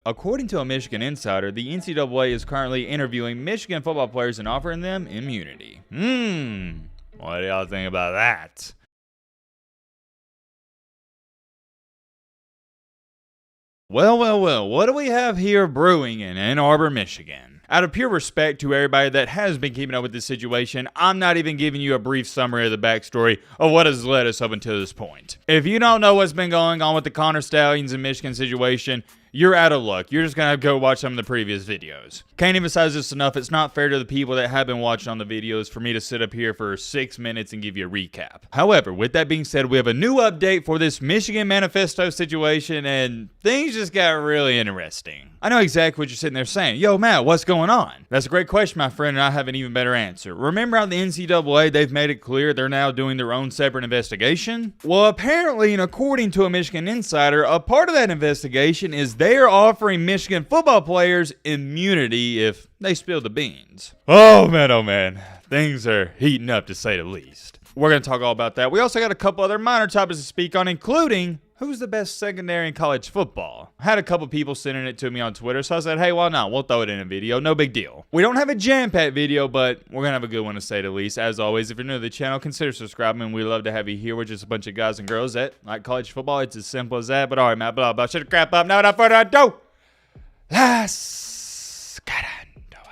According to a Michigan insider, the NCAA is currently interviewing Michigan football players and offering them immunity. What do y'all think about that? Well, what do we have here brewing in Ann Arbor, Michigan? Out of pure respect to everybody that has been keeping up with this situation, I'm not even giving you a brief summary of the backstory of what has led us up until this point. If you don't know what's been going on with the Connor Stallions and Michigan situation, you're out of luck. You're just going to have to go watch some of the previous videos. Can't emphasize this enough. It's not fair to the people that have been watching on the videos for me to sit up here for 6 minutes and give you a recap. However, with that being said, we have a new update for this Michigan Manifesto situation, and things just got really interesting. I know exactly what you're sitting there saying. Yo, Matt, what's going on? That's a great question, my friend, and I have an even better answer. Remember how the NCAA, they've made it clear they're now doing their own separate investigation? Well, apparently, and according to a Michigan insider, a part of that investigation is they are offering Michigan football players immunity if they spill the beans. Oh man, things are heating up to say the least. We're going to talk all about that. We also got a couple other minor topics to speak on, including who's the best secondary in college football. I had a couple people sending it to me on Twitter, so I said, hey, why not? We'll throw it in a video. No big deal. We don't have a jam-packed video, but we're going to have a good one to say the least. As always, if you're new to the channel, consider subscribing. We'd love to have you here. We're just a bunch of guys and girls that like college football. It's as simple as that. But all right, Matt, blah, blah. Shut the crap up. Now, without further ado, let's get into it.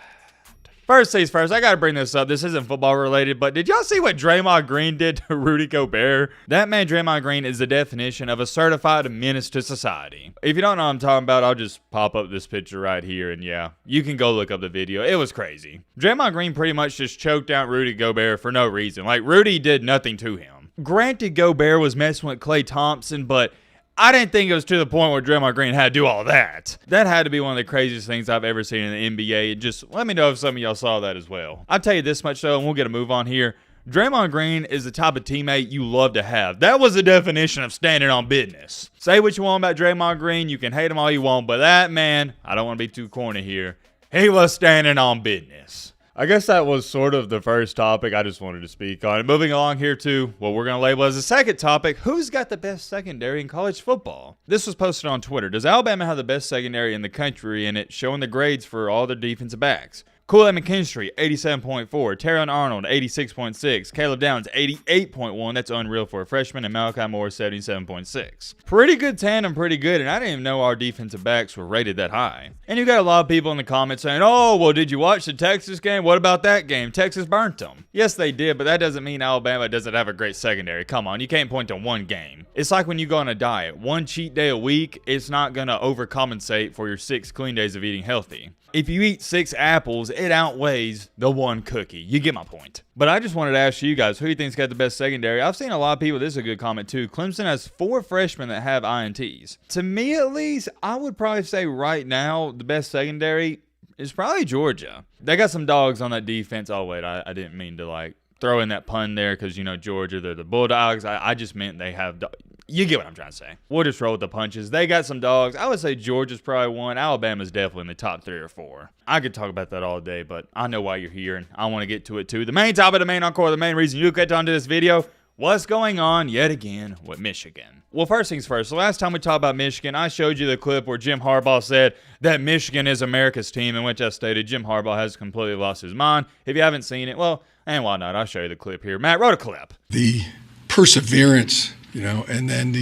First things first, I gotta bring this up. This isn't football related, but did y'all see what Draymond Green did to Rudy Gobert? That man, Draymond Green, is the definition of a certified menace to society. If you don't know what I'm talking about, I'll just pop up this picture right here, and yeah, you can go look up the video. It was crazy. Draymond Green pretty much just choked out Rudy Gobert for no reason. Like, Rudy did nothing to him. Granted, Gobert was messing with Klay Thompson, but I didn't think it was to the point where Draymond Green had to do all that. That had to be one of the craziest things I've ever seen in the NBA. Just let me know if some of y'all saw that as well. I'll tell you this much though, and we'll get a move on here. Draymond Green is the type of teammate you love to have. That was the definition of standing on business. Say what you want about Draymond Green. You can hate him all you want, but that man, I don't want to be too corny here, he was standing on business. I guess that was sort of the first topic I just wanted to speak on. Moving along here to what we're going to label as the second topic, who's got the best secondary in college football? This was posted on Twitter. Does Alabama have the best secondary in the country? And it's showing the grades for all their defensive backs. Kool-Aid McKinstry, 87.4. Terron Arnold, 86.6. Caleb Downs, 88.1. That's unreal for a freshman. And Malachi Moore, 77.6. Pretty good tandem, pretty good. And I didn't even know our defensive backs were rated that high. And you got a lot of people in the comments saying, oh, well, did you watch the Texas game? What about that game? Texas burnt them. Yes, they did, but that doesn't mean Alabama doesn't have a great secondary. Come on, you can't point to one game. It's like when you go on a diet. One cheat day a week, it's not going to overcompensate for your 6 clean days of eating healthy. If you eat 6 apples, it outweighs the 1 cookie. You get my point. But I just wanted to ask you guys, who do you think's got the best secondary? I've seen a lot of people, this is a good comment too. Clemson has 4 freshmen that have INTs. To me at least, I would probably say right now, the best secondary is probably Georgia. They got some dogs on that defense. Oh wait, I didn't mean to like throw in that pun there because, you know, Georgia, they're the Bulldogs. I just meant they have you get what I'm trying to say. We'll just roll with the punches. They got some dogs. I would say Georgia's probably 1. Alabama's definitely in the top 3 or 4. I could talk about that all day, but I know why you're here, and I want to get to it too. The main topic, the main encore, the main reason you get onto this video, what's going on yet again with Michigan? Well, first things first. The last time we talked about Michigan, I showed you the clip where Jim Harbaugh said that Michigan is America's team, in which I stated Jim Harbaugh has completely lost his mind. If you haven't seen it, well, and why not? I'll show you the clip here. Matt wrote a clip. The perseverance, you know, and then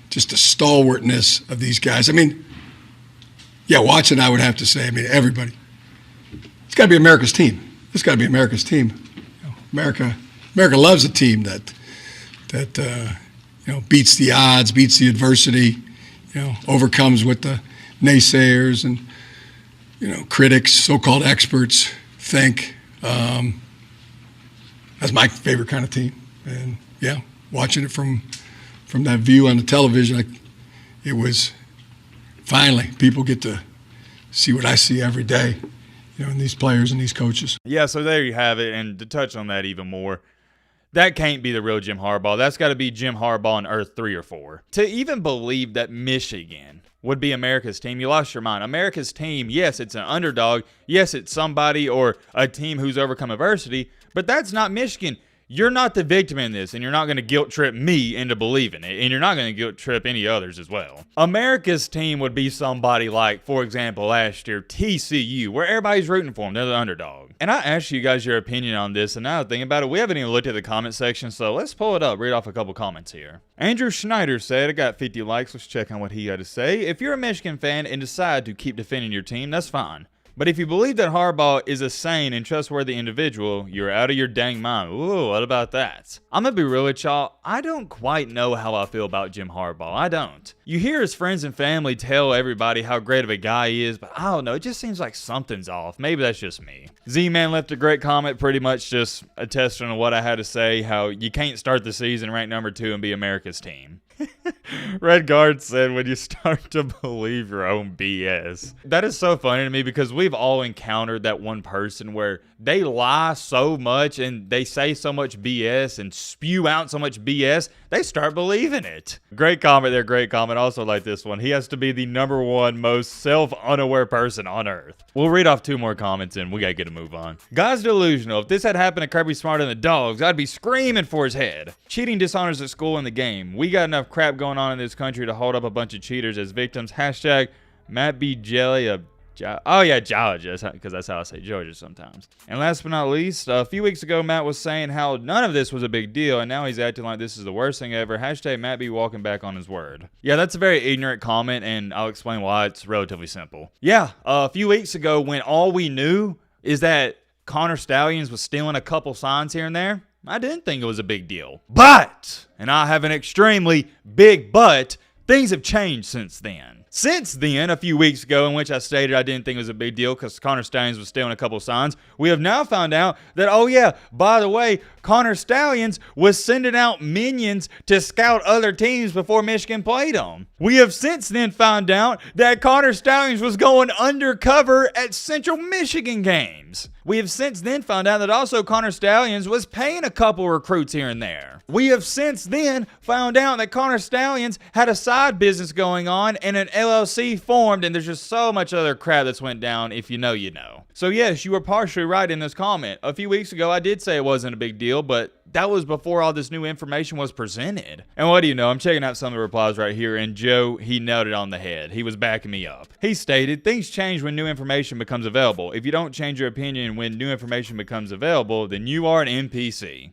just the stalwartness of these guys. I mean, yeah, Watson, I would have to say, I mean, everybody. It's got to be America's team. It's got to be America's team. You know, America loves a team that you know, beats the odds, beats the adversity, you know, overcomes what the naysayers and, you know, critics, so-called experts think. That's my favorite kind of team. And yeah, watching it from that view on the television, it was finally people get to see what I see every day, you know, in these players and these coaches. Yeah, so there you have it. And to touch on that even more, that can't be the real Jim Harbaugh. That's got to be Jim Harbaugh on Earth 3 or 4. To even believe that Michigan would be America's team, you lost your mind. America's team, yes, it's an underdog. Yes, it's somebody or a team who's overcome adversity, but that's not Michigan. you're not the victim in this, and you're not going to guilt trip me into believing it, and you're not going to guilt trip any others as well. America's team would be somebody like, for example, last year, TCU, where everybody's rooting for them. They're the underdog. And I asked you guys your opinion on this, and now thinking about it, we haven't even looked at the comment section, so let's pull it up, read off a couple comments here. Andrew Schneider said, I got 50 likes, let's check on what he had to say. If you're a Michigan fan and decide to keep defending your team, that's fine. But if you believe that Harbaugh is a sane and trustworthy individual, you're out of your dang mind. Ooh, what about that? I'm gonna be real with y'all. I don't quite know how I feel about Jim Harbaugh. I don't. You hear his friends and family tell everybody how great of a guy he is, but I don't know. It just seems like something's off. Maybe that's just me. Z-Man left a great comment, pretty much just attesting to what I had to say, how you can't start the season ranked number 2 and be America's team. Red Guard said, when you start to believe your own BS. That is so funny to me because we've all encountered that one person where they lie so much and they say so much BS and spew out so much BS, they start believing it. Great comment there, great comment. Also like this one. He has to be the number 1 most self-unaware person on earth. We'll read off 2 more comments and we gotta get a move on. Guy's delusional. If this had happened to Kirby Smart and the Dogs, I'd be screaming for his head. Cheating dishonors at school in the game. We got enough crap going on in this country to hold up a bunch of cheaters as victims. Hashtag Matt B. Jelly of Georgia, because that's how I say Georgia sometimes. And last but not least, a few weeks ago, Matt was saying how none of this was a big deal, and now he's acting like this is the worst thing ever. Hashtag Matt B. walking back on his word. Yeah, that's a very ignorant comment, and I'll explain why. It's relatively simple. Yeah, a few weeks ago, when all we knew is that Connor Stallions was stealing a couple signs here and there, I didn't think it was a big deal. But, and I have an extremely big but, things have changed since then. Since then, a few weeks ago, in which I stated I didn't think it was a big deal because Connor Stallions was stealing a couple signs, we have now found out that, oh yeah, by the way, Connor Stallions was sending out minions to scout other teams before Michigan played them. We have since then found out that Connor Stallions was going undercover at Central Michigan games. We have since then found out that also Connor Stallions was paying a couple recruits here and there. We have since then found out that Connor Stallions had a side business going on and an LLC formed, and there's just so much other crap that's went down. If you know, you know. So yes, you were partially right in this comment. A few weeks ago, I did say it wasn't a big deal, but that was before all this new information was presented. And what do you know? I'm checking out some of the replies right here, and Joe, he nailed it on the head. He was backing me up. He stated, things change when new information becomes available. If you don't change your opinion when new information becomes available, then you are an NPC.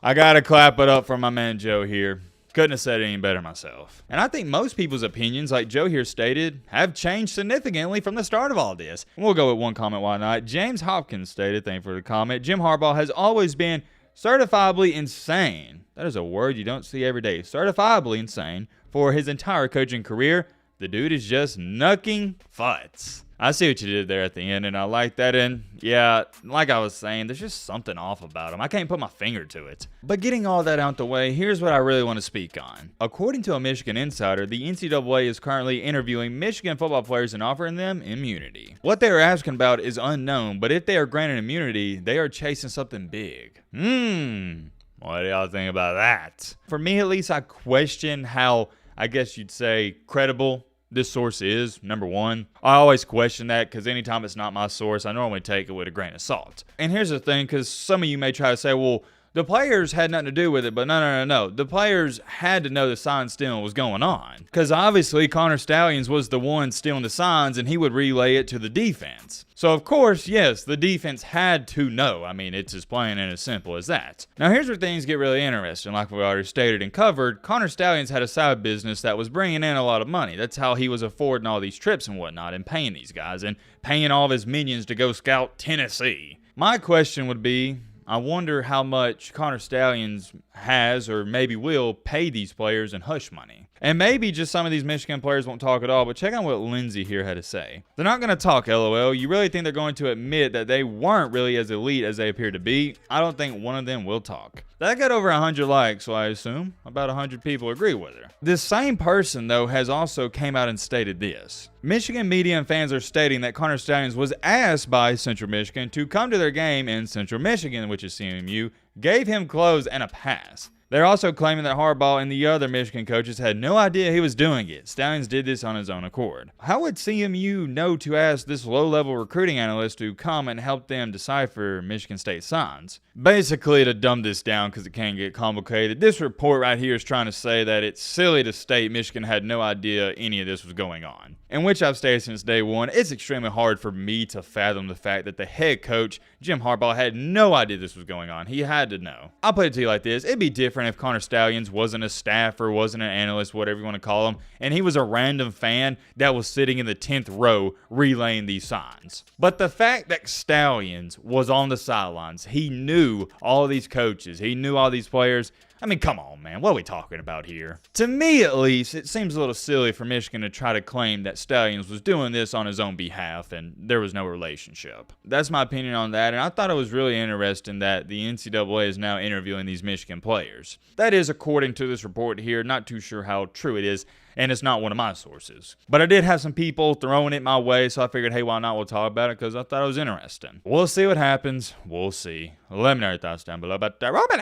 I gotta clap it up for my man Joe here. Couldn't have said it any better myself. And I think most people's opinions, like Joe here stated, have changed significantly from the start of all this. And we'll go with one comment, why not? James Hopkins stated, thank you for the comment, Jim Harbaugh has always been certifiably insane. That is a word you don't see every day. Certifiably insane for his entire coaching career. The dude is just knucking futz. I see what you did there at the end, and I like that. And yeah, like I was saying, there's just something off about him. I can't put my finger to it. But getting all that out the way, here's what I really want to speak on. According to a Michigan insider, the NCAA is currently interviewing Michigan football players and offering them immunity. What they are asking about is unknown, but if they are granted immunity, they are chasing something big. What do y'all think about that? For me, at least, I question how, I guess you'd say, credible this source is, number one. I always question that because anytime it's not my source, I normally take it with a grain of salt. And here's the thing, because some of you may try to say, well, the players had nothing to do with it, but no. The players had to know the sign stealing was going on. Because obviously Connor Stallions was the one stealing the signs and he would relay it to the defense. So of course, yes, the defense had to know. I mean, it's as plain and as simple as that. Now here's where things get really interesting. Like we already stated and covered, Connor Stallions had a side business that was bringing in a lot of money. That's how he was affording all these trips and whatnot and paying these guys and paying all of his minions to go scout Tennessee. My question would be, I wonder how much Connor Stallions has or maybe will pay these players in hush money. And maybe just some of these Michigan players won't talk at all, but check out what Lindsay here had to say. They're not going to talk, LOL. You really think they're going to admit that they weren't really as elite as they appear to be? I don't think one of them will talk. That got over 100 likes, so I assume about 100 people agree with her. This same person, though, has also came out and stated this. Michigan media and fans are stating that Connor Stallions was asked by Central Michigan to come to their game in Central Michigan, which is CMU, gave him clothes and a pass. They're also claiming that Harbaugh and the other Michigan coaches had no idea he was doing it. Stalions did this on his own accord. How would CMU know to ask this low-level recruiting analyst to come and help them decipher Michigan State signs? Basically, to dumb this down because it can get complicated, this report right here is trying to say that it's silly to state Michigan had no idea any of this was going on. In which I've stated since day one, it's extremely hard for me to fathom the fact that the head coach, Jim Harbaugh, had no idea this was going on. He had to know. I'll put it to you like this. It'd be different if Connor Stalions wasn't a staffer, wasn't an analyst, whatever you want to call him, and he was a random fan that was sitting in the 10th row relaying these signs. But the fact that Stalions was on the sidelines, he knew all these coaches, he knew all these players. I mean, come on, man. What are we talking about here? To me, at least, it seems a little silly for Michigan to try to claim that Stalions was doing this on his own behalf and there was no relationship. That's my opinion on that, and I thought it was really interesting that the NCAA is now interviewing these Michigan players. That is according to this report here. Not too sure how true it is, and it's not one of my sources. But I did have some people throwing it my way, so I figured, hey, why not? We'll talk about it because I thought it was interesting. We'll see what happens. We'll see. Let me know your thoughts down below about that. Robin!